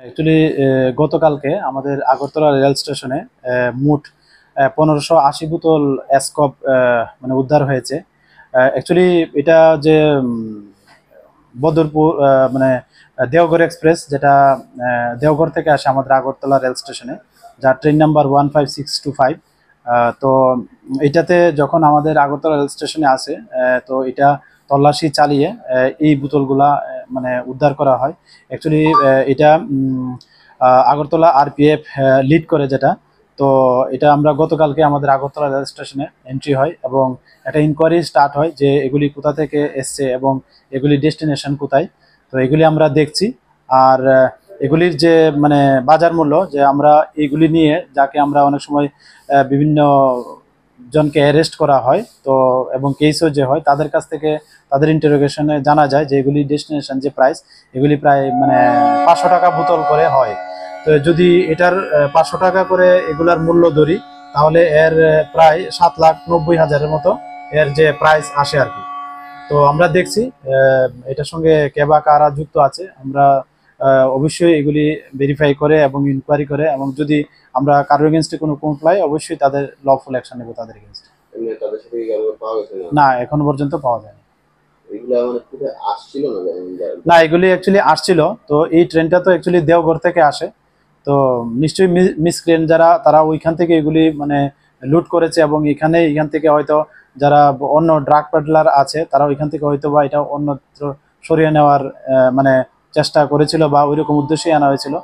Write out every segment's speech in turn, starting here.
Actually গতকালকে আমাদের Agartala rail স্টেশনে মোট 1580 বোতল অ্যাসকপ মানে উদ্ধার হয়েছে। অ্যাকচুয়ালি এটা যে বদরপুর মানে দেওঘর এক্সপ্রেস, যেটা দেওঘর থেকে আসে আমাদের আগরতলা রেল স্টেশনে, যার ট্রেন নাম্বার 15625। তো এটাতে যখন আমাদের আগরতলা রেল স্টেশনে আসে, তো এটা তল্লাশি চালিয়ে এই বোতলগুলা মানে উদ্ধার করা হয়। অ্যাকচুয়ালি এটা আগরতলা আরপিএফ লিড করে, যেটা তো এটা আমরা গতকালকে আমাদের আগরতলা রেল স্টেশনে এন্ট্রি হয় এবং একটা ইনকোয়ারি স্টার্ট হয় যে এগুলি কোথা থেকে এসছে এবং এগুলি ডেস্টিনেশন কোথায়। তো এগুলি আমরা দেখছি। আর এগুলির যে মানে বাজার মূল্য, যে আমরা এগুলি নিয়ে যাকে আমরা অনেক সময় বিভিন্ন জনকে অ্যারেস্ট করা হয়, তো এবং কেসও যে হয় তাদের কাছ থেকে তাদের ইন্টারোগেশনে জানা যায় যে এগুলি ডেস্টিনেশন যে প্রাইস, এগুলি প্রায় মানে 500 টাকা বোতল করে হয়। তো যদি এটার 500 টাকা করে এগুলার মূল্য ধরি, তাহলে এর প্রায় 7,90,000-এর মতো এর যে প্রাইস আসে আর কি। তো আমরা দেখছি এটার সঙ্গে কে বা কারা যুক্ত আছে। আমরা অবশ্যই এগুলি ভেরিফাই করে এবং ইনকোয়ারি করে, এবং যদি আমরা কারোর এগেনস্টে কোনো কমপ্লাই, অবশ্যই তাদের লফুল অ্যাকশন নেব তাদের এগেনস্টে। তাদের সাথে কি কারো পাওয়া গেছে না? না, এখনো পর্যন্ত পাওয়া যায়নি। এগুলা মানে কোথায় আসছিল না না, এগুলি অ্যাকচুয়ালি আসছিল, তো এই ট্রেনটা তো অ্যাকচুয়ালি দেওঘর থেকে আসে। তো নিশ্চয়ই মিসক্রিয়েন্ট যারা, তারা ওইখান থেকে এগুলি মানে লুট করেছে, এবং এখান থেকে হয়তো যারা অন্য ড্রাগ পেডলার আছে, তারা ওইখান থেকে হয়তো বা এটা অন্যত্র সরিয়ে নেওয়ার মানে চেষ্টা করেছিল, বা ওইরকম উদ্দেশ্যেই আনা হয়েছিল।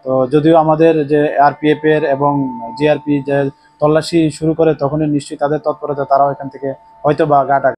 তো যদিও আমাদের যে আরপিএফ এর এবং জিআরপি যে তল্লাশি শুরু করে, তখনই নিশ্চয়ই তাদের তৎপরতা তারাও এখান থেকে হয়তো বা গাটা